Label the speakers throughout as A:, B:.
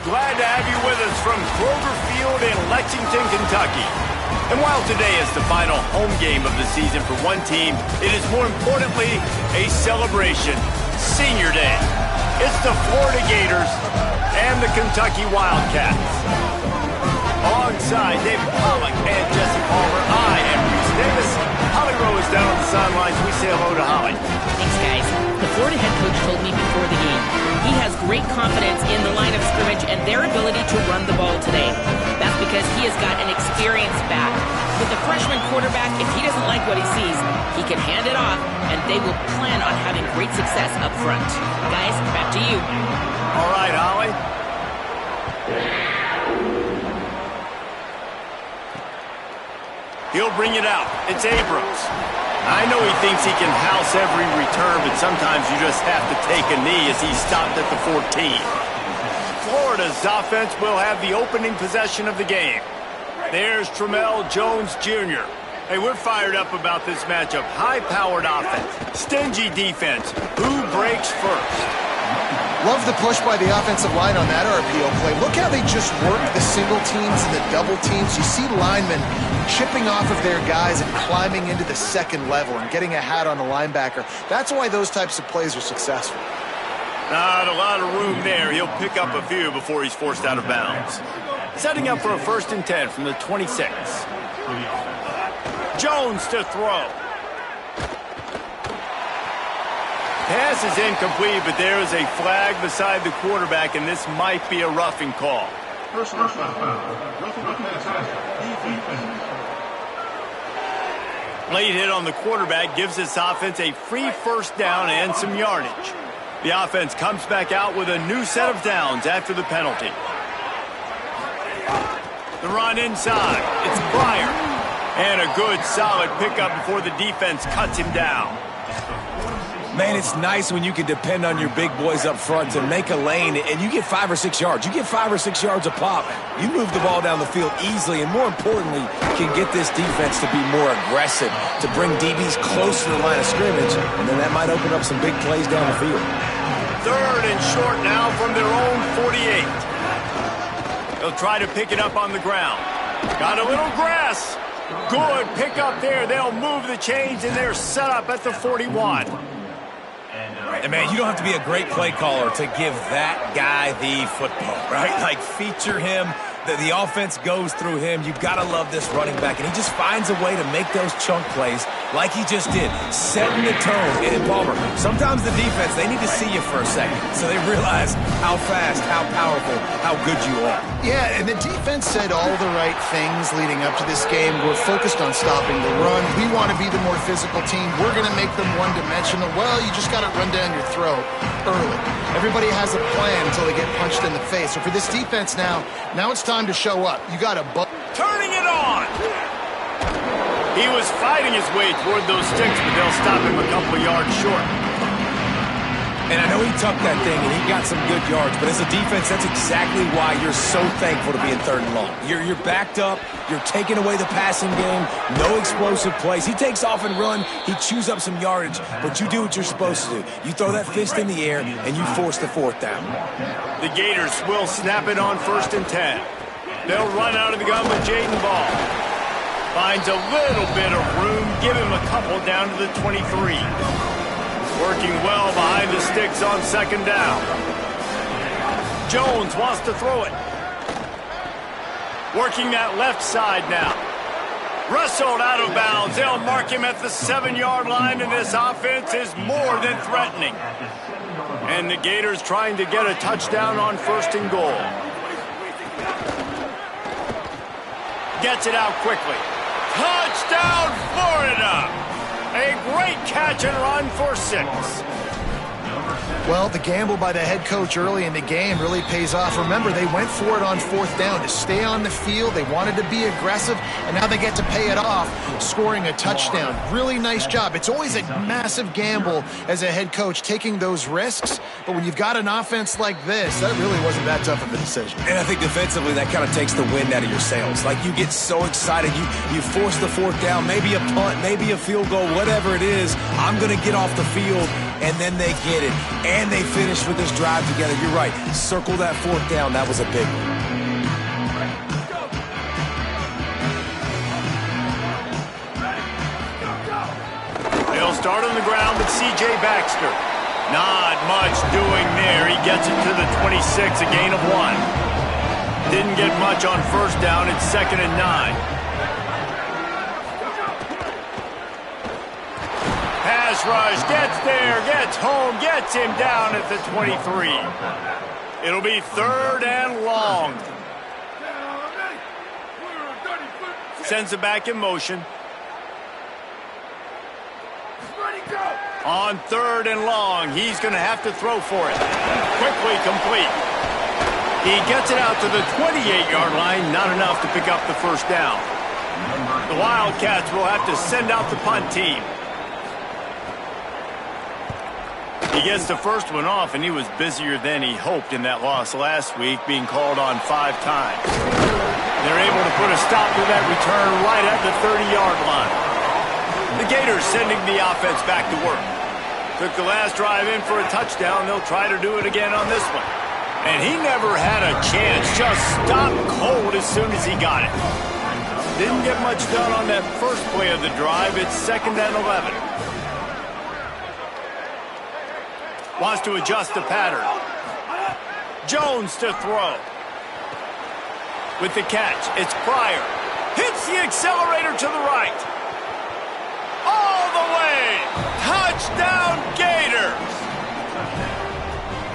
A: glad to have you with us from Kroger Field in Lexington, Kentucky. And while today is the final home game of the season for one team, it is more importantly a celebration, Senior Day. It's the Florida Gators and the Kentucky Wildcats. Alongside David Pollack and Jesse Palmer, I am Reese Davis. Holly Rowe is down on the sidelines. We say hello to Holly.
B: Thanks, guys. The Florida head coach told me before the game he has great confidence in the line of scrimmage and their ability to run the ball today. That's because he has got an experienced back. With the freshman quarterback, if he doesn't like what he sees, he can hand it off, and they will plan on having great success up front. Guys, back to you.
A: All right, Holly. He'll bring it out. It's Abrams. I know he thinks he can house every return, but sometimes you just have to take a knee as he stopped at the 14. Florida's offense will have the opening possession of the game. There's Tramel Jones Jr. Hey, we're fired up about this matchup. High-powered offense, stingy defense. Who breaks first?
C: Love the push by the offensive line on that RPO play. Look how they just work the single teams and the double teams. You see linemen chipping off of their guys and climbing into the second level and getting a hat on the linebacker. That's why those types of plays are successful.
A: Not a lot of room there. He'll pick up a few before he's forced out of bounds. Setting up for a 1st and 10 from the 26. Jones to throw. Pass is incomplete, but there is a flag beside the quarterback, and this might be a roughing call. Late hit on the quarterback gives this offense a free 1st down and some yardage. The offense comes back out with a new set of downs after the penalty. The run inside. It's Breyer. And a good, solid pickup before the defense cuts him down.
D: Man, it's nice when you can depend on your big boys up front to make a lane, and you get 5 or 6 yards. You get 5 or 6 yards a pop. You move the ball down the field easily, and more importantly, can get this defense to be more aggressive, to bring DBs close to the line of scrimmage, and then that might open up some big plays down the field.
A: 3rd and short now from their own 48. They'll try to pick it up on the ground. Got a little grass. Good pickup there. They'll move the chains, and they're set up at the 41.
D: And, man, you don't have to be a great play caller to give that guy the football, right? Like, feature him. The offense goes through him. You've got to love this running back. And he just finds a way to make those chunk plays like he just did, setting the tone. And Palmer, sometimes the defense, they need to see you for a second so they realize how fast, how powerful, how good you are.
C: Yeah, and the defense said all the right things leading up to this game. We're focused on stopping the run. We want to be the more physical team. We're going to make them one-dimensional. Well, you just got to run down your throat early. Everybody has a plan until they get punched in the face. So for this defense now it's time to show up. You got to
A: turning it on. He was fighting his way toward those sticks, but they'll stop him a couple of yards short.
D: And I know he tucked that thing, and he got some good yards, but as a defense, that's exactly why you're so thankful to be in 3rd and long. You're backed up. You're taking away the passing game. No explosive plays. He takes off and run. He chews up some yardage, but you do what you're supposed to do. You throw that fist in the air, and you force the 4th down.
A: The Gators will snap it on 1st and 10. They'll run out of the gun with Jaden Ball. Finds a little bit of room. Give him a couple down to the 23. Working well behind the sticks on 2nd down. Jones wants to throw it. Working that left side now. Wrestled out of bounds. They'll mark him at the 7-yard line, and this offense is more than threatening. And the Gators trying to get a touchdown on 1st and goal. Gets it out quickly. Touchdown, Florida! A great catch and run for 6.
C: Well, the gamble by the head coach early in the game really pays off. Remember, they went for it on 4th down to stay on the field. They wanted to be aggressive, and now they get to pay it off, scoring a touchdown. Really nice job. It's always a massive gamble as a head coach taking those risks, but when you've got an offense like this, that really wasn't that tough of a decision.
D: And I think defensively, that kind of takes the wind out of your sails. Like, you get so excited. You force the 4th down, maybe a punt, maybe a field goal, whatever it is. I'm going to get off the field, and then they get it. and they finished with this drive together. You're right. Circle that fourth down. That was a big one.
A: They'll start on the ground with C.J. Baxter. Not much doing there. He gets it to the 26, a gain of 1. Didn't get much on first down. It's 2nd and 9. Pass rush, gets there, gets home, gets him down at the 23. It'll be 3rd and long. Sends it back in motion. On 3rd and long, he's going to have to throw for it. Quickly complete. He gets it out to the 28-yard line, not enough to pick up the first down. The Wildcats will have to send out the punt team. He gets the first one off, and he was busier than he hoped in that loss last week, being called on 5 times. They're able to put a stop to that return right at the 30-yard line. The Gators sending the offense back to work. Took the last drive in for a touchdown. They'll try to do it again on this one. And he never had a chance. Just stopped cold as soon as he got it. Didn't get much done on that first play of the drive. It's 2nd and 11. Wants to adjust the pattern. Jones to throw. With the catch, it's Pryor. Hits the accelerator to the right. All the way. Touchdown, Gators.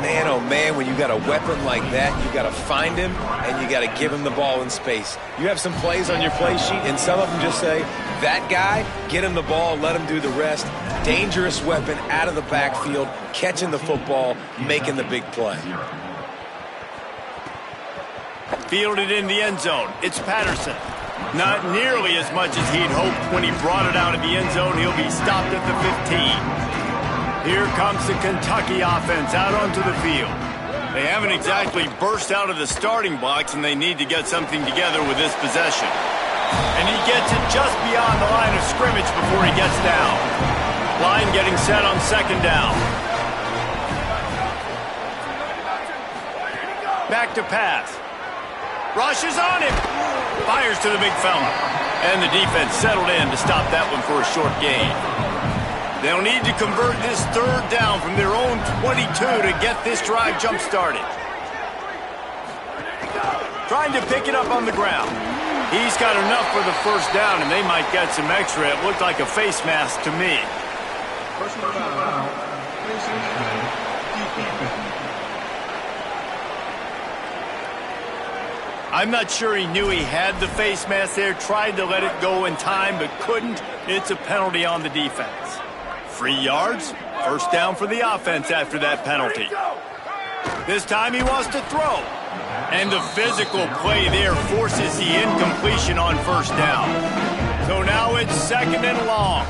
D: Man, oh man, when you got a weapon like that, you got to find him and you got to give him the ball in space. You have some plays on your play sheet, and some of them just say, that guy, get him the ball, let him do the rest. Dangerous weapon out of the backfield, catching the football, making the big play.
A: Fielded in the end zone. It's Patterson. Not nearly as much as he'd hoped when he brought it out of the end zone. He'll be stopped at the 15. Here comes the Kentucky offense out onto the field. They haven't exactly burst out of the starting blocks, and they need to get something together with this possession. And he gets it just beyond the line of scrimmage before he gets down. Line getting set on 2nd down. Back to pass. Rush is on him. Fires to the big fella. And the defense settled in to stop that one for a short gain. They'll need to convert this 3rd down from their own 22 to get this drive jump-started. Trying to pick it up on the ground. He's got enough for the first down, and they might get some extra. It looked like a face mask to me. I'm not sure he knew he had the face mask there, tried to let it go in time, but couldn't. It's a penalty on the defense. 3 yards, first down for the offense after that penalty. This time he wants to throw. And the physical play there forces the incompletion on first down. So now it's 2nd and long.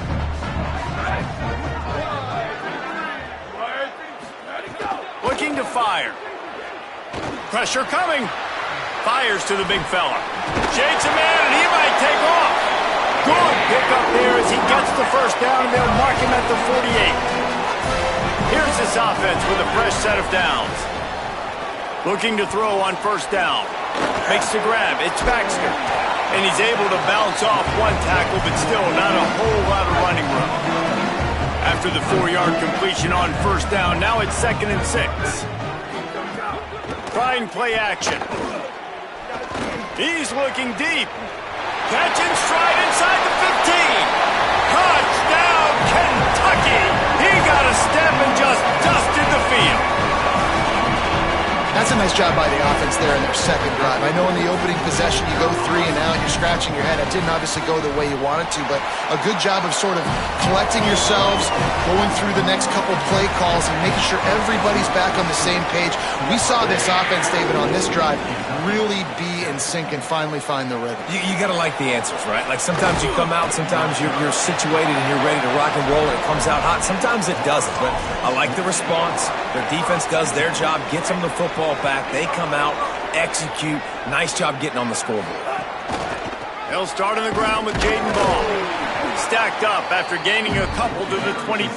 A: Looking to fire. Pressure coming. Fires to the big fella. Shakes a man, and he might take off. Good pickup there as he gets the first down, and they'll mark him at the 48. Here's this offense with a fresh set of downs. Looking to throw on first down. Makes the grab. It's Baxter. And he's able to bounce off one tackle, but still not a whole lot of running room. After the 4-yard completion on first down, now it's 2nd and 6. Trying play action. He's looking deep. Catch and stride inside the 15. Touchdown, Kentucky. He got a step and just dusted the field.
C: That's a nice job by the offense there in their 2nd drive. I know in the opening possession you go 3 and out, you're scratching your head. It didn't obviously go the way you wanted to, but a good job of sort of collecting yourselves, going through the next couple play calls, and making sure everybody's back on the same page. We saw this offense, David, on this drive really be in sync and finally find the rhythm.
D: You got to like the answers, right? Like sometimes you come out, sometimes you're situated and you're ready to rock and roll and it comes out hot. Sometimes it doesn't, but I like the response. Their defense does their job, gets them the football back. They come out, execute. Nice job getting on the scoreboard.
A: They'll start on the ground with Jaden Ball. Stacked up after gaining a couple to the 23.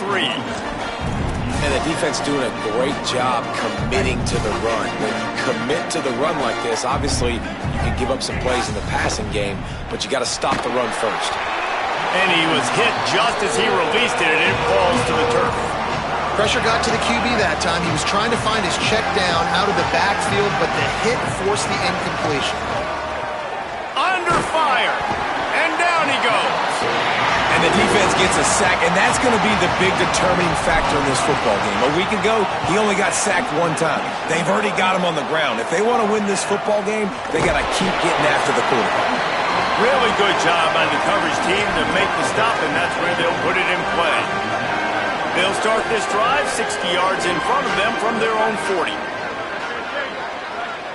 D: And the defense doing a great job committing to the run. When you commit to the run like this, obviously you can give up some plays in the passing game, but you got to stop the run first.
A: And he was hit just as he released it, and it falls to the turf.
C: Pressure got to the QB that time. He was trying to find his check down out of the backfield, but the hit forced the incompletion.
A: Under fire, and down he goes.
D: And the defense gets a sack, and that's going to be the big determining factor in this football game. A week ago, he only got sacked one time. They've already got him on the ground. If they want to win this football game, they got to keep getting after the quarterback.
A: Really good job by the coverage team to make the stop, and that's where they'll put it in play. They'll start this drive 60 yards in front of them from their own 40.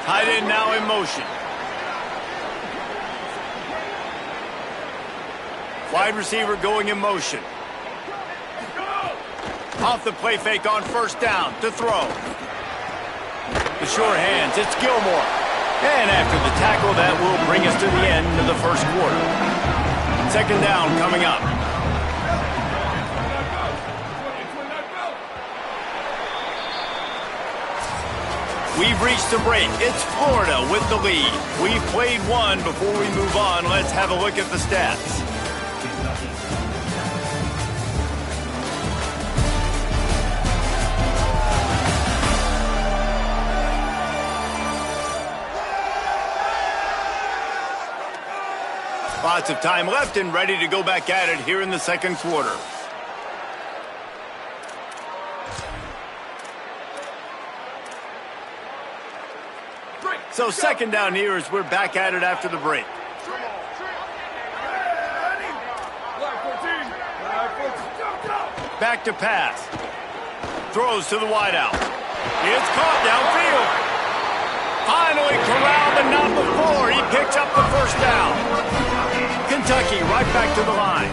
A: Tight end now in motion. Wide receiver going in motion. Off the play fake on first down to throw. The sure hands, it's Gilmore. And after the tackle, that will bring us to the end of the first quarter. Second down coming up. We've reached the break. It's Florida with the lead. We've played one. Before we move on, let's have a look at the stats. Lots of time left and ready to go back at it here in the second quarter. So second down here as we're back at it after the break. Back to pass. Throws to the wideout. It's caught downfield. Finally corralled, but not before. He picks up the first down. Kentucky right back to the line.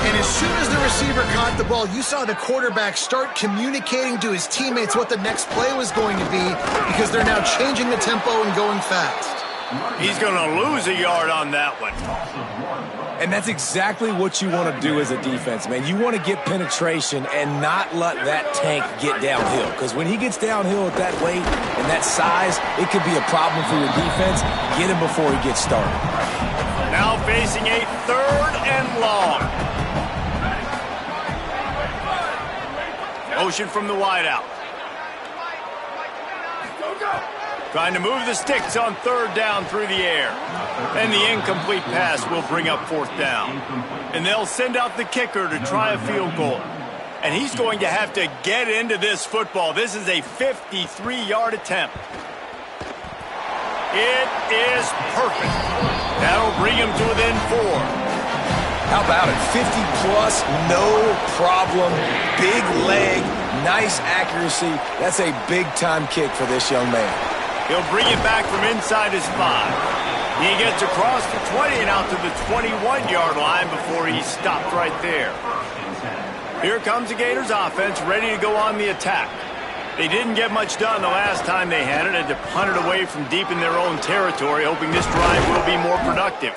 C: And as soon as the receiver caught the ball, you saw the quarterback start communicating to his teammates what the next play was going to be because they're now changing the tempo and going fast.
A: He's going to lose a yard on that one.
D: And that's exactly what you want to do as a defense, man. You want to get penetration and not let that tank get downhill. Because when he gets downhill at that weight and that size, it could be a problem for your defense. Get him before he gets started.
A: Now facing a third and long. Motion from the wideout. Trying to move the sticks on third down through the air. And the incomplete pass will bring up fourth down. And they'll send out the kicker to try a field goal. And he's going to have to get into this football. This is a 53-yard attempt. It is perfect. That'll bring him to within 4.
D: How about it? 50-plus, no problem. Big leg, nice accuracy. That's a big-time kick for this young man.
A: He'll bring it back from inside his 5. He gets across the 20 and out to the 21-yard line before he's stopped right there. Here comes the Gators offense ready to go on the attack. They didn't get much done the last time they had it. Had to punt it away from deep in their own territory, hoping this drive will be more productive.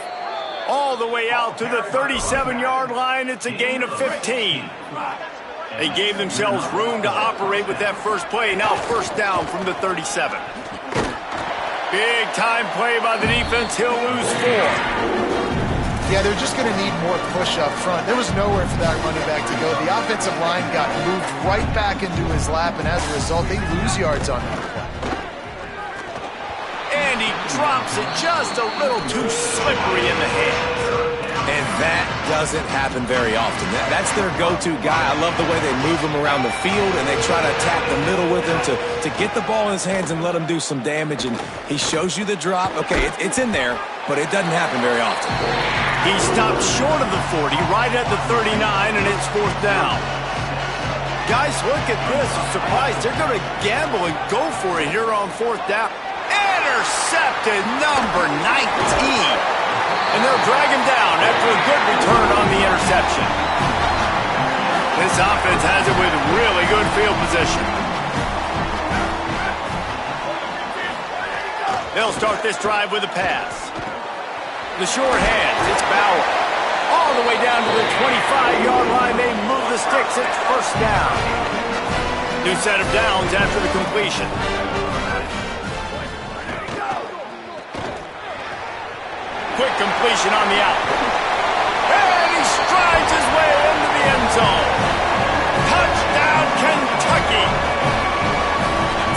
A: All the way out to the 37-yard line. It's a gain of 15. They gave themselves room to operate with that first play. Now first down from the 37. Big time play by the defense. He'll lose 4.
C: Yeah, they're just going to need more push up front. There was nowhere for that running back to go. The offensive line got moved right back into his lap, and as a result, they lose yards on that play.
A: And he drops it just a little too slippery in the hands.
D: And that doesn't happen very often. That's their go-to guy. I love the way they move him around the field, and they try to attack the middle with him to get the ball in his hands and let him do some damage. And he shows you the drop. Okay, it's in there, but it doesn't happen very often.
A: He stopped short of the 40, right at the 39, and it's fourth down. Guys, look at this. I'm surprised they're going to gamble and go for it here on fourth down. Intercepted, number 19. And they'll drag him down after a good return on the interception. This offense has it with really good field position. They'll start this drive with a pass. The short hands, it's Bauer. All the way down to the 25-yard line, they move the sticks, it's first down. New set of downs after the completion. Quick completion on the out. And he strides his way into the end zone. Touchdown, Kentucky.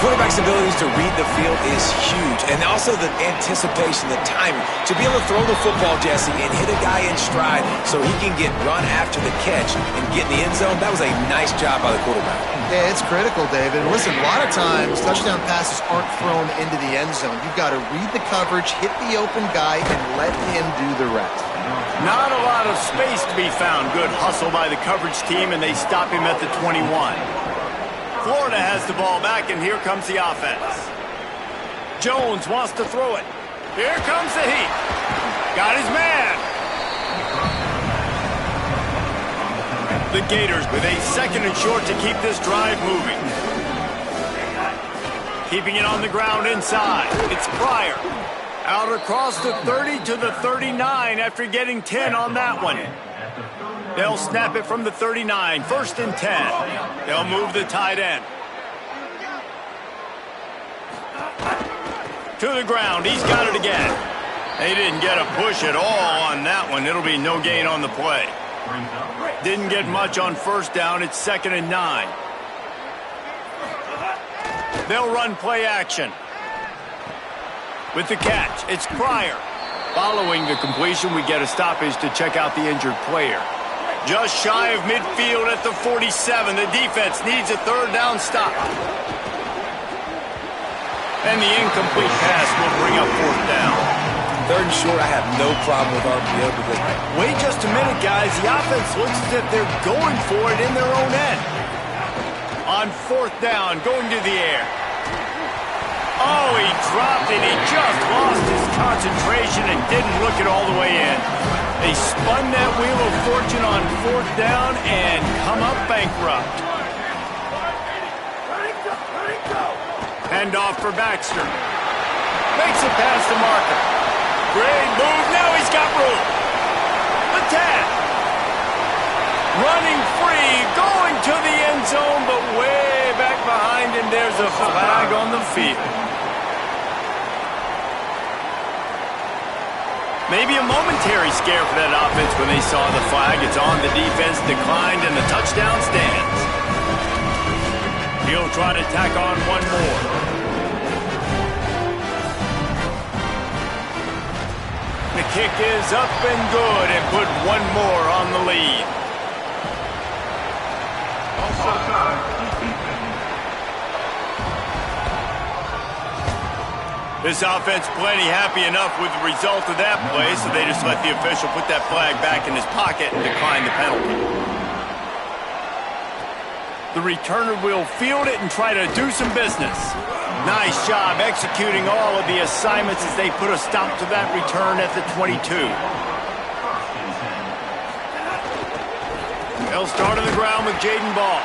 D: Quarterback's abilities to read the field is huge, and also the anticipation, the timing. To be able to throw the football, Jesse, and hit a guy in stride so he can get run after the catch and get in the end zone, that was a nice job by the quarterback.
C: Yeah, it's critical, David. Listen, a lot of times touchdown passes aren't thrown into the end zone. You've got to read the coverage, hit the open guy, and let him do the rest.
A: Not a lot of space to be found. Good hustle by the coverage team, and they stop him at the 21. Florida has the ball back, and here comes the offense. Jones wants to throw it. Here comes the heat. Got his man. The Gators with a second and short to keep this drive moving. Keeping it on the ground inside. It's Pryor. Out across the 30 to the 39 after getting 10 on that one. They'll snap it from the 39. First and 10. They'll move the tight end. To the ground. He's got it again. They didn't get a push at all on that one. It'll be no gain on the play. Didn't get much on first down. It's second and 9. They'll run play action. With the catch, it's Pryor. Following the completion, we get a stoppage to check out the injured player. Just shy of midfield at the 47. The defense needs a third down stop. And the incomplete pass will bring up fourth down.
D: Third and short, I have no problem with RPO because...
A: Wait just a minute, guys. The offense looks as if they're going for it in their own end. On fourth down, going to the air. Oh, he dropped it. He just lost his concentration and didn't look it all the way in. They spun that wheel of fortune on fourth down and come up bankrupt. Hand off for Baxter. Makes it past the marker. Great move. Now he's got room. The 10. Running free. Going to the end zone, but way back behind him. There's a flag on the field. Maybe a momentary scare for that offense when they saw the flag. It's on. The defense declined, and the touchdown stands. He'll try to tack on one more. The kick is up and good, and put one more on the lead. This offense plenty happy enough with the result of that play, so they just let the official put that flag back in his pocket and decline the penalty. The returner will field it and try to do some business. Nice job executing all of the assignments as they put a stop to that return at the 22. They'll start on the ground with Jaden Ball.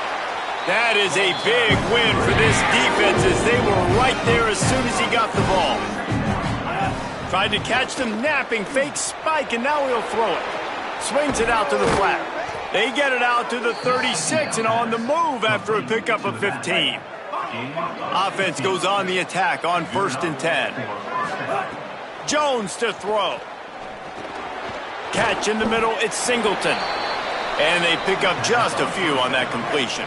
A: That is a big win for this defense as they were right there as soon as he got the ball. Tried to catch them napping, fake spike, and now he'll throw it. Swings it out to the flat. They get it out to the 36 and on the move after a pickup of 15. Offense goes on the attack on first and 10. Jones to throw. Catch in the middle, it's Singleton. And they pick up just a few on that completion.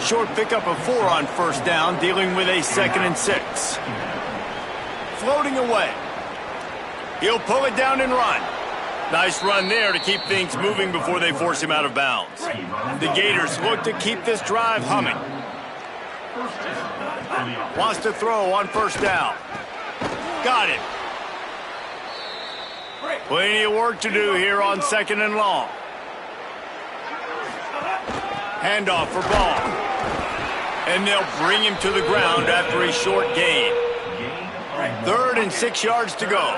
A: Short pickup of 4 on first down, dealing with a second and 6. Floating away. He'll pull it down and run. Nice run there to keep things moving before they force him out of bounds. The Gators look to keep this drive humming. Wants to throw on first down. Got it. Plenty of work to do here on second and long. Handoff for Ball. And they'll bring him to the ground after a short gain. 3rd and 6 yards to go.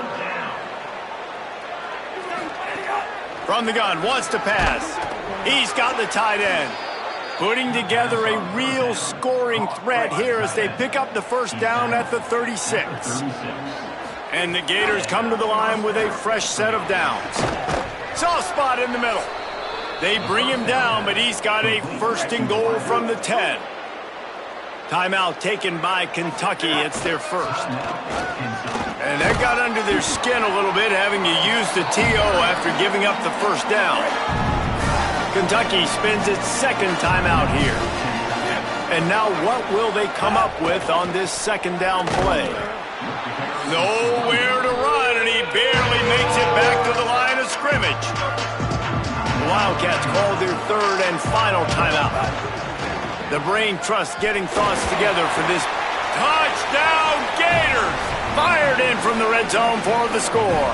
A: From the gun, wants to pass. He's got the tight end. Putting together a real scoring threat here as they pick up the first down at the 36. And the Gators come to the line with a fresh set of downs. Soft spot in the middle. They bring him down, but he's got a first and goal from the 10. Timeout taken by Kentucky. It's their first. And that got under their skin a little bit, having to use the TO after giving up the first down. Kentucky spends its second timeout here. And now what will they come up with on this second down play? Nowhere to run, and he barely makes it back to the line of scrimmage. The Wildcats call their third and final timeout. The brain trust getting thoughts together for this touchdown Gators. Fired in from the red zone for the score.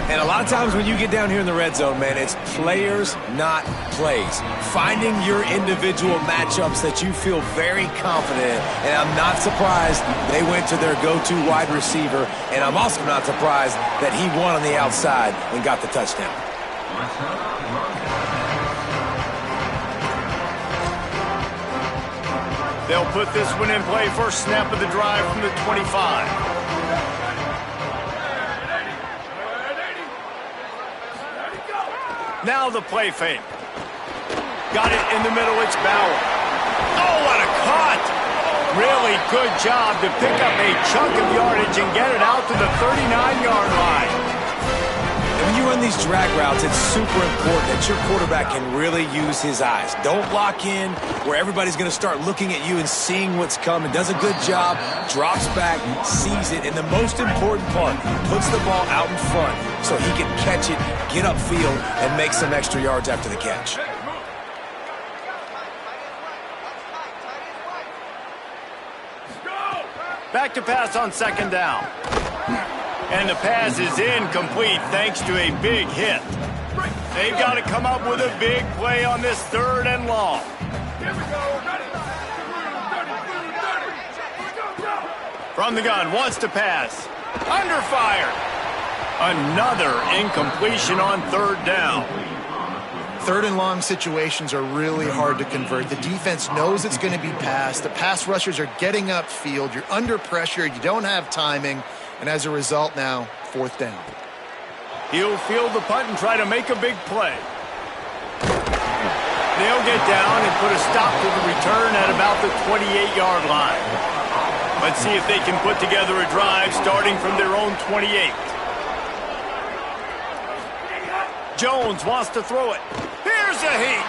D: And a lot of times when you get down here in the red zone, man, it's players, not plays. Finding your individual matchups that you feel very confident in. And I'm not surprised they went to their go-to wide receiver. And I'm also not surprised that he won on the outside and got the touchdown.
A: They'll put this one in play. First snap of the drive from the 25. Now the play fake. Got it in the middle. It's Bauer. Oh, what a cut! Really good job to pick up a chunk of yardage and get it out to the 39-yard line.
D: When you run these drag routes, it's super important that your quarterback can really use his eyes. Don't lock in where everybody's going to start looking at you and seeing what's coming. Does a good job, drops back, sees it, and the most important part, puts the ball out in front so he can catch it, get upfield, and make some extra yards after the catch.
A: Back to pass on second down. And the pass is incomplete thanks to a big hit. They've got to come up with a big play on this third and long. From the gun, wants to pass. Under fire. Another incompletion on third down.
C: Third and long situations are really hard to convert. The defense knows it's going to be passed. The pass rushers are getting upfield. You're under pressure. You don't have timing. And as a result now, fourth down.
A: He'll field the punt and try to make a big play. They'll get down and put a stop to the return at about the 28-yard line. Let's see if they can put together a drive starting from their own 28. Jones wants to throw it. Here's a heat.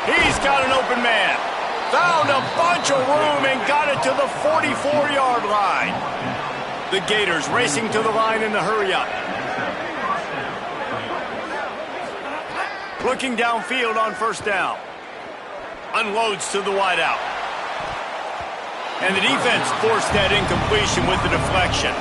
A: He's got an open man. Found a bunch of room and got it to the 44-yard line. The Gators racing to the line in the hurry-up. Looking downfield on first down. Unloads to the wideout. And the defense forced that incompletion with the deflection.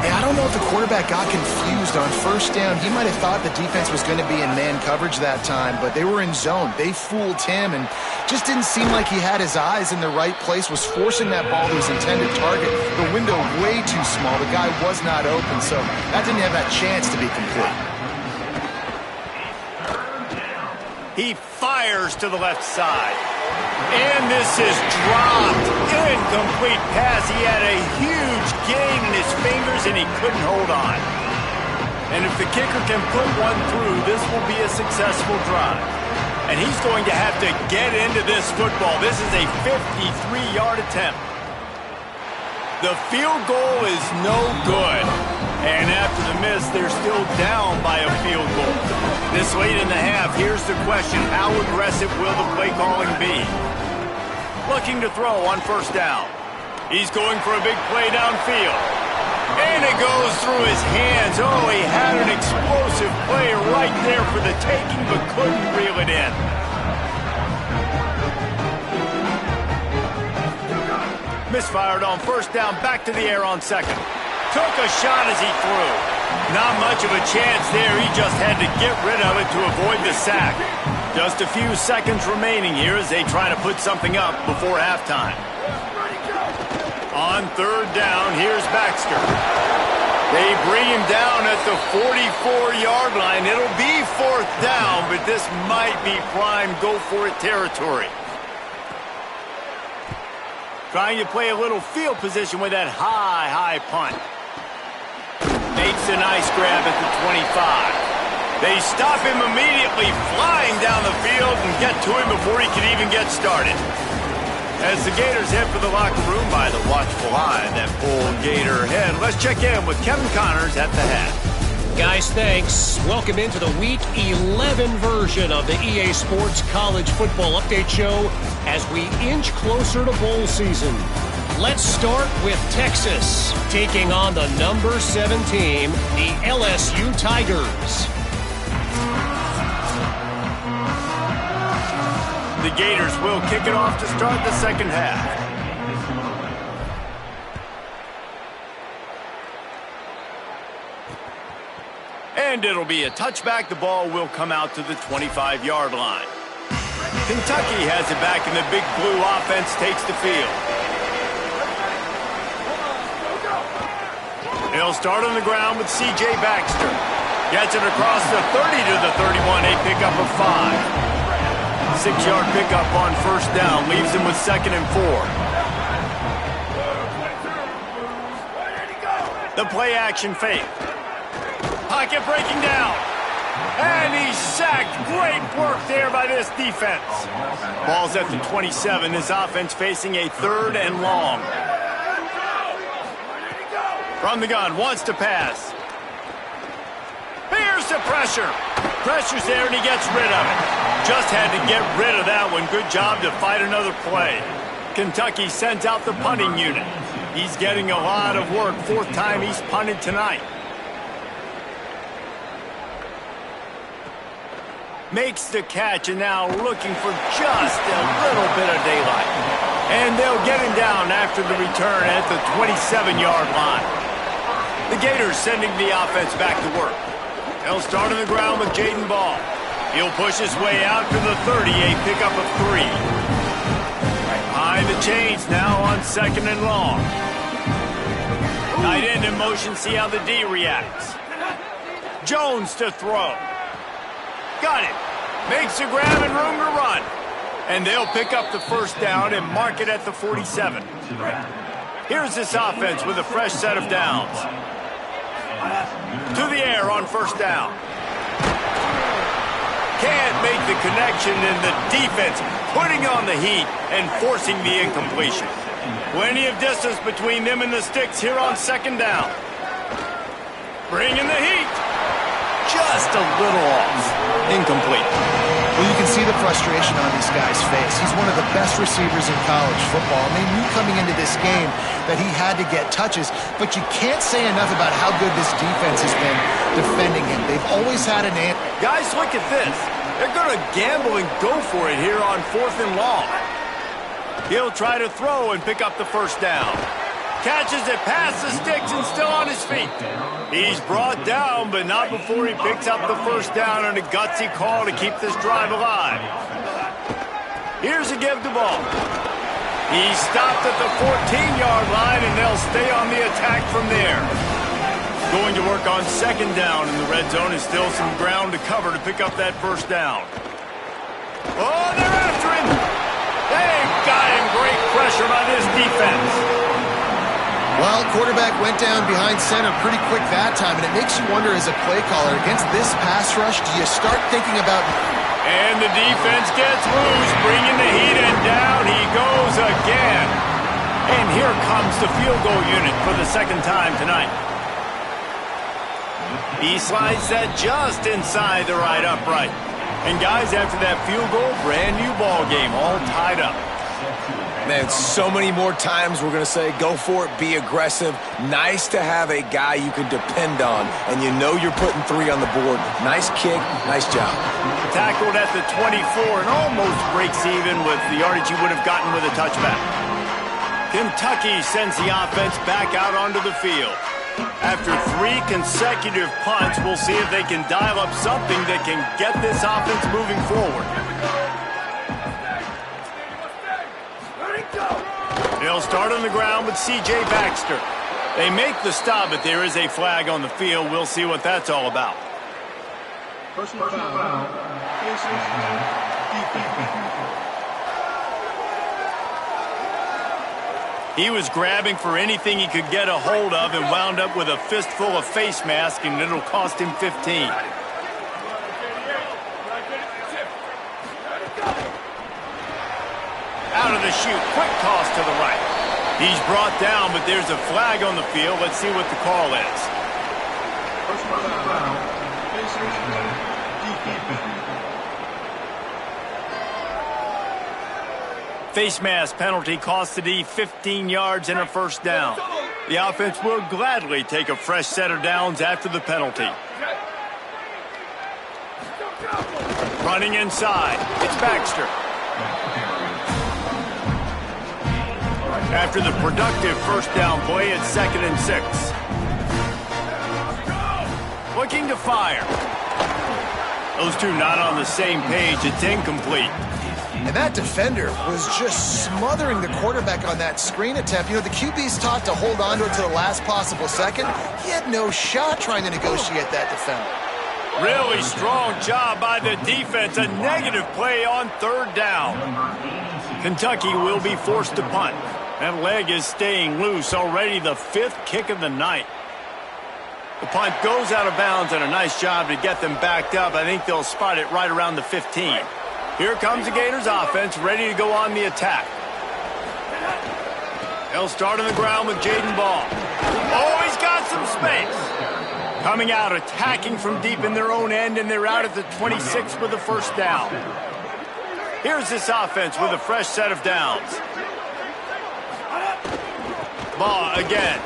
C: Yeah, I don't know if the quarterback got confused on first down. He might have thought the defense was going to be in man coverage that time, but they were in zone. They fooled him and just didn't seem like he had his eyes in the right place, was forcing that ball to his intended target. The window way too small. The guy was not open, so that didn't have that chance to be complete.
A: He fires to the left side. And this is dropped. Incomplete pass. He had a huge gain in his fingers and he couldn't hold on. And if the kicker can put one through, this will be a successful drive. And he's going to have to get into this football. This is a 53-yard attempt. The field goal is no good. And after the miss, they're still down by a field goal. This late in the half, here's the question. How aggressive will the play calling be? Looking to throw on first down. He's going for a big play downfield. And it goes through his hands. Oh, he had an explosive play right there for the taking, but couldn't reel it in. Misfired on first down, back to the air on second. Took a shot as he threw. Not much of a chance there. He just had to get rid of it to avoid the sack. Just a few seconds remaining here as they try to put something up before halftime. On third down, here's Baxter. They bring him down at the 44-yard line. It'll be fourth down, but this might be prime go-for-it territory. Trying to play a little field position with that high punt. Makes a nice grab at the 25. They stop him immediately, flying down the field and get to him before he can even get started. As the Gators head for the locker room by the watchful eye, that full Gator head. Let's check in with Kevin Connors at the hat.
E: Guys, thanks. Welcome into the Week 11 version of the EA Sports College Football Update Show as we inch closer to bowl season. Let's start with Texas, taking on the number 7 team, the LSU Tigers.
A: The Gators will kick it off to start the second half. And it'll be a touchback. The ball will come out to the 25-yard line. Kentucky has it back, and the Big Blue offense takes the field. He'll start on the ground with C.J. Baxter. Gets it across the 30 to the 31, a pickup of 5. 6-yard pickup on first down, leaves him with 2nd and 4. The play action fake. Pocket breaking down. And he's sacked. Great work there by this defense. Ball's at the 27. His offense facing a 3rd and long. From the gun, wants to pass. Here's the pressure. Pressure's there, and he gets rid of it. Just had to get rid of that one. Good job to fight another play. Kentucky sends out the punting unit. He's getting a lot of work. 4th time he's punted tonight. Makes the catch, and now looking for just a little bit of daylight. And they'll get him down after the return at the 27-yard line. The Gators sending the offense back to work. They'll start on the ground with Jaden Ball. He'll push his way out to the 30, a pickup of 3. Behind the chains now on 2nd and long. Tight end in motion, see how the D reacts. Jones to throw. Got it. Makes a grab and room to run. And they'll pick up the first down and mark it at the 47. Here's this offense with a fresh set of downs. To the air on first down. Can't make the connection, and the defense putting on the heat and forcing the incompletion. Plenty of distance between them and the sticks here on 2nd down. Bringing the heat. Just a little off. Incomplete.
C: Well, you can see the frustration on this guy's face. He's one of the best receivers in college football, and they knew coming into this game that he had to get touches, but you can't say enough about how good this defense has been defending him. They've always had an answer.
A: Guys, look at this. They're going to gamble and go for it here on 4th and long. He'll try to throw and pick up the first down. Catches it past the sticks and still on his feet. He's brought down, but not before he picks up the first down on a gutsy call to keep this drive alive. Here's a give the ball. He's stopped at the 14-yard line, and they'll stay on the attack from there. Going to work on 2nd down in the red zone, and still some ground to cover to pick up that first down. Oh, they're after him. They've got him. Great pressure by this defense.
C: Well, quarterback went down behind center pretty quick that time, and it makes you wonder as a play caller, against this pass rush, do you start thinking about...
A: And the defense gets loose, bringing the heat, and down he goes again. And here comes the field goal unit for the 2nd time tonight. He slides that just inside the right upright. And guys, after that field goal, brand new ball game, all tied up.
D: Man, so many more times we're going to say, go for it, be aggressive. Nice to have a guy you can depend on, and you know you're putting 3 on the board. Nice kick, nice job.
A: Tackled at the 24 and almost breaks even with the yardage he would have gotten with a touchback. Kentucky sends the offense back out onto the field. After 3 consecutive punts, we'll see if they can dial up something that can get this offense moving forward. They'll start on the ground with C.J. Baxter. They make the stop, but there is a flag on the field. We'll see what that's all about.
F: Personal foul.
A: He was grabbing for anything he could get a hold of and wound up with a fistful of face mask, and it'll cost him 15. Out of the chute, quick toss to the right. He's brought down, but there's a flag on the field. Let's see what the call is.
F: Personal foul.
A: Face mask penalty cost the D 15 yards and a first down. The offense will gladly take a fresh set of downs after the penalty. Running inside, it's Baxter. After the productive first down play, it's 2nd and 6. Looking to fire. Those two not on the same page. It's incomplete.
C: And that defender was just smothering the quarterback on that screen attempt. You know, the QB's taught to hold on to it to the last possible second. He had no shot trying to negotiate that defender.
A: Really strong job by the defense. A negative play on 3rd down. Kentucky will be forced to punt. That leg is staying loose. Already the 5th kick of the night. The punt goes out of bounds, and a nice job to get them backed up. I think they'll spot it right around the 15. Here comes the Gators offense, ready to go on the attack. They'll start on the ground with Jaden Ball. Oh, he's got some space. Coming out, attacking from deep in their own end, and they're out at the 26 with the first down. Here's this offense with a fresh set of downs. Ball again.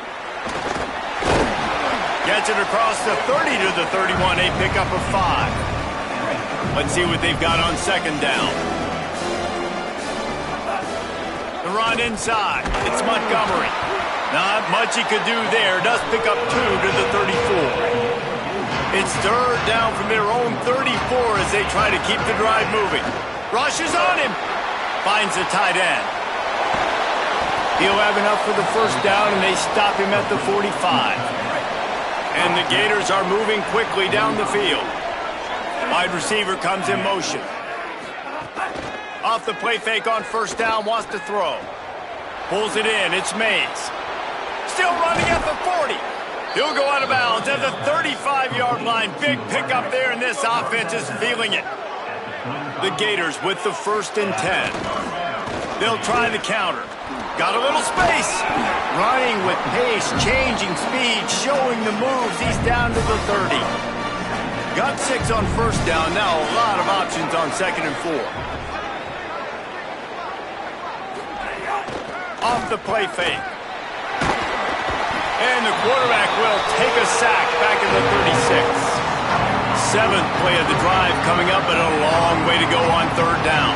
A: Gets it across the 30 to the 31, a pickup of 5. Let's see what they've got on 2nd down. The run inside. It's Montgomery. Not much he could do there. Does pick up 2 to the 34. It's 3rd down from their own 34 as they try to keep the drive moving. Rushes on him. Finds the tight end. He'll have enough for the first down, and they stop him at the 45. And the Gators are moving quickly down the field. Wide receiver comes in motion. Off the play fake on first down, wants to throw. Pulls it in, it's Mays. Still running at the 40. He'll go out of bounds at the 35-yard line. Big pickup there, and this offense is feeling it. The Gators with the 1st and 10. They'll try the counter. Got a little space. Running with pace, changing speed, showing the moves. He's down to the 30. Got 6 on first down. Now a lot of options on 2nd and 4. Off the play fake. And the quarterback will take a sack back at the 36. 7th play of the drive coming up, but a long way to go on 3rd down.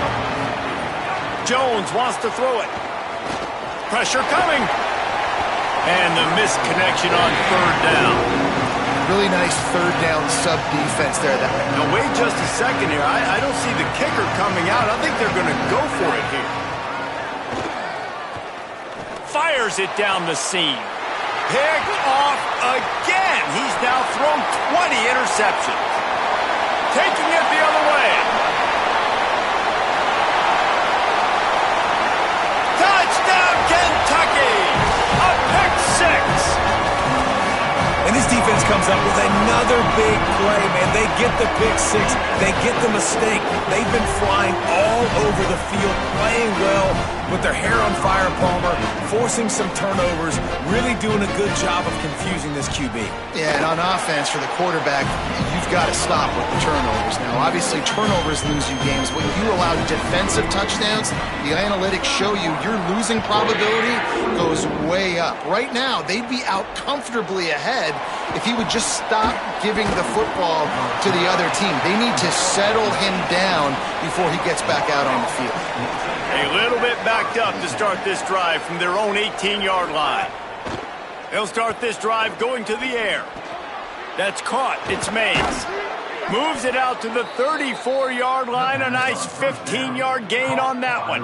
A: Jones wants to throw it. Pressure coming. And the missed connection on 3rd down.
C: Really nice 3rd down sub-defense there.
A: Now, wait just a second here. I don't see the kicker coming out. I think they're going to go for it here. Fires it down the seam. Picked off again. He's now thrown 20 interceptions. Taking it the other way. Touchdown, Kentucky! A pick 6.
D: And this defense comes up with another big play, man. They get the pick 6. They get the mistake. They've been flying all over the field, playing well with their hair on fire, Palmer, forcing some turnovers, really doing a good job of confusing this QB.
C: Yeah, and on offense for the quarterback, you've got to stop with the turnovers. Now, obviously, turnovers lose you games. When you allow defensive touchdowns, the analytics show you your losing probability goes way up. Right now, they'd be out comfortably ahead if he would just stop giving the football to the other team. They need to settle him down before he gets back out on the field.
A: A little bit backed up to start this drive from their own 18-yard line. They'll start this drive going to the air. That's caught. It's Mays. Moves it out to the 34-yard line. A nice 15-yard gain on that one.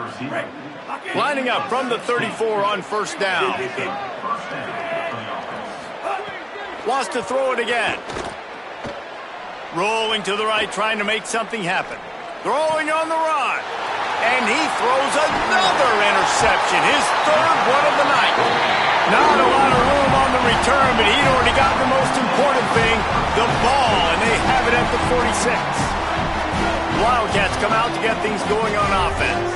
A: Lining up from the 34 on first down. Wants to throw it again. Rolling to the right, trying to make something happen. Throwing on the run. And he throws another interception, his 3rd one of the night. Not a lot of room on the return, but he'd already got the most important thing, the ball, and they have it at the 46. Wildcats come out to get things going on offense.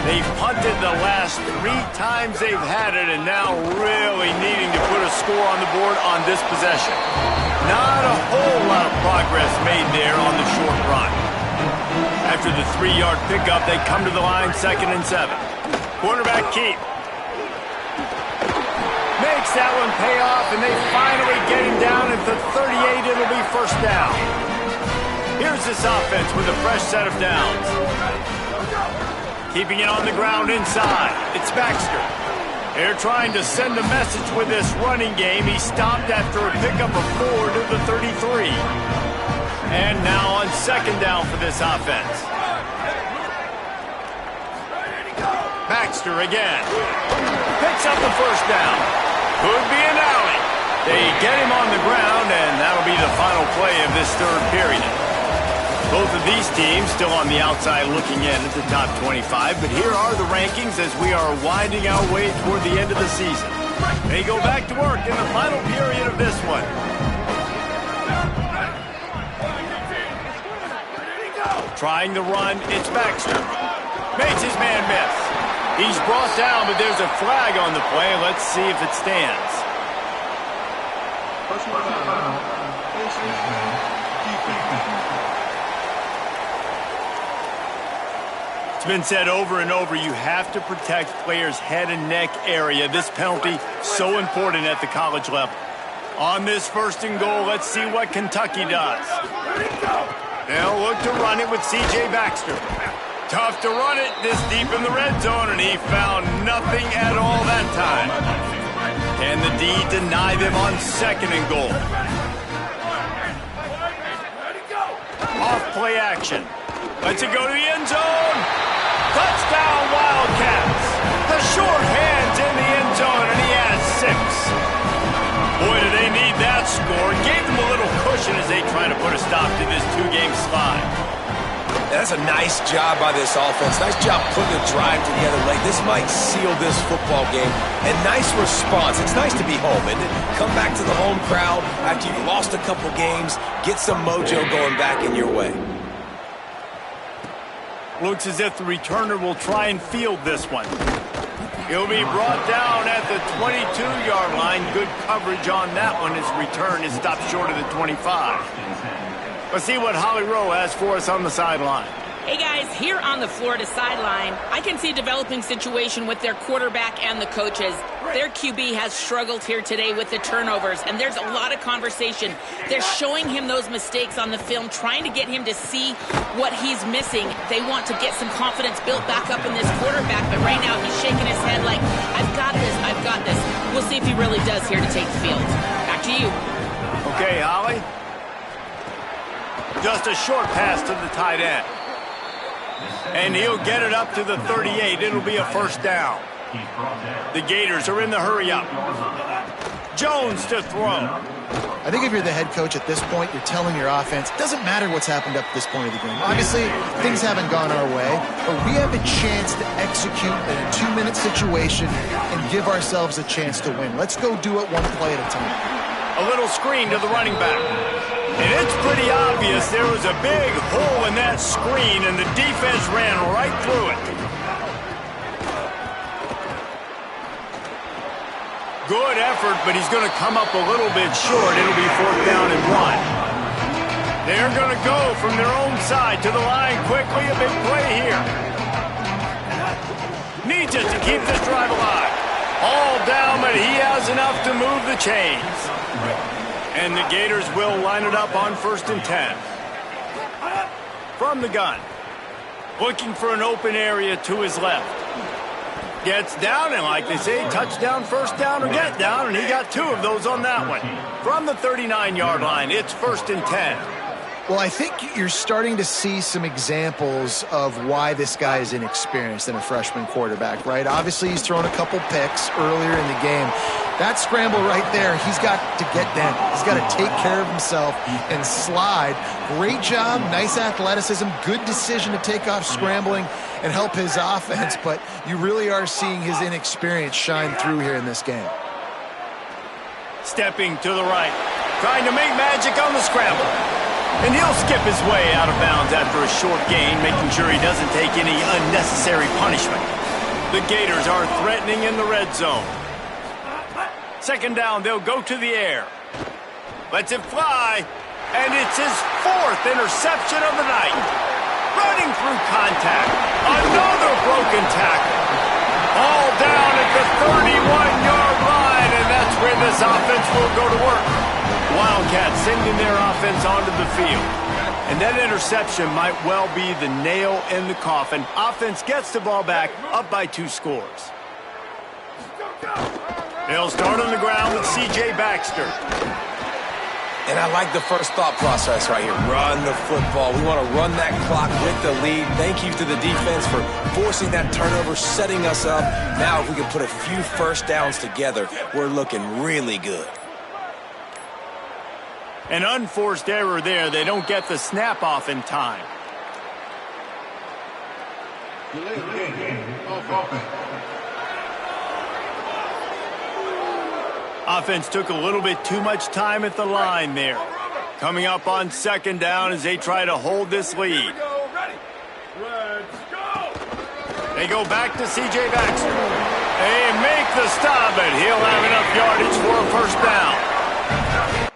A: They've punted the last 3 times they've had it, and now really needing to put a score on the board on this possession. Not a whole lot of progress made there on the short run. After the 3-yard pickup, they come to the line 2nd and 7. Quarterback keep. Makes that one pay off, and they finally get him down at the 38. It'll be first down. Here's this offense with a fresh set of downs. Keeping it on the ground inside. It's Baxter. They're trying to send a message with this running game. He stopped after a pickup of 4 to the 33. And now on 2nd down for this offense. Baxter again. Picks up the first down. Could be an alley. They get him on the ground, and that'll be the final play of this 3rd period. Both of these teams still on the outside looking in at the top 25, but here are the rankings as we are winding our way toward the end of the season. They go back to work in the final period of this one. Trying the run, it's Baxter. Makes his man miss. He's brought down, but there's a flag on the play. Let's see if it stands. It's been said over and over, you have to protect players' head and neck area. This penalty, so important at the college level. On this 1st and goal, let's see what Kentucky does. They'll look to run it with C.J. Baxter. Tough to run it this deep in the red zone, and he found nothing at all that time. Can the D deny them on 2nd and goal? Off play action. Lets it go to the end zone. Touchdown, Wildcats. The short hand's in the end zone, and he has 6. Boy, do they need that score. Gave them a little cushion as they try to put a stop to this 2-game slide.
D: That's a nice job by this offense. Nice job putting a drive together late. This might seal this football game. And nice response. It's nice to be home, isn't it? Come back to the home crowd after you've lost a couple games. Get some mojo going back in your way.
A: Looks as if the returner will try and field this one. He'll be brought down at the 22-yard line. Good coverage on that one. His return is stopped short of the 25. Let's see what Holly Rowe has for us on the sideline.
B: Hey guys, here on the Florida sideline, I can see a developing situation with their quarterback and the coaches. Their QB has struggled here today with the turnovers, and there's a lot of conversation. They're showing him those mistakes on the film, trying to get him to see what he's missing. They want to get some confidence built back up in this quarterback, but right now he's shaking his head like, I've got this, I've got this. We'll see if he really does here to take the field. Back to you.
A: Okay, Holly. Just a short pass to the tight end. And he'll get it up to the 38. It'll be a first down. The Gators are in the hurry-up. Jones to throw.
C: I think if you're the head coach at this point, you're telling your offense, it doesn't matter what's happened up to this point of the game. Obviously, things haven't gone our way, but we have a chance to execute in a 2-minute situation and give ourselves a chance to win. Let's go do it one play at a time.
A: A little screen to the running back. And it's pretty obvious there was a big hole in that screen, and the defense ran right through it. Good effort, but he's going to come up a little bit short. It'll be 4th down and 1. They're going to go from their own side to the line quickly. A big play here. Needs it to keep this drive alive. All down, but he has enough to move the chains. And the Gators will line it up on 1st and 10. From the gun. Looking for an open area to his left. Gets down, and like they say, touchdown, first down, or get down, and he got 2 of those on that one. From the 39-yard line, it's 1st and 10.
C: Well, I think you're starting to see some examples of why this guy is inexperienced in a freshman quarterback, right? Obviously, he's thrown a couple picks earlier in the game. That scramble right there, he's got to get down. He's got to take care of himself and slide. Great job, nice athleticism, good decision to take off scrambling and help his offense, but you really are seeing his inexperience shine through here in this game.
A: Stepping to the right, trying to make magic on the scramble. And he'll skip his way out of bounds after a short gain, making sure he doesn't take any unnecessary punishment. The Gators are threatening in the red zone. Second down, they'll go to the air. Lets it fly, and it's his 4th interception of the night. Running through contact. Another broken tackle. All down at the 31-yard line, and that's where this offense will go to work. Wildcats sending their offense onto the field. And that interception might well be the nail in the coffin. Offense gets the ball back, up by 2 scores. They'll start on the ground with C.J. Baxter.
D: And I like the first thought process right here. Run the football. We want to run that clock with the lead. Thank you to the defense for forcing that turnover, setting us up. Now if we can put a few first downs together, we're looking really good.
A: An unforced error there. They don't get the snap off in time. Offense took a little bit too much time at the line there. Coming up on second down as they try to hold this lead. They go back to C.J. Baxter. They make the stop, but he'll have enough yardage for a first down.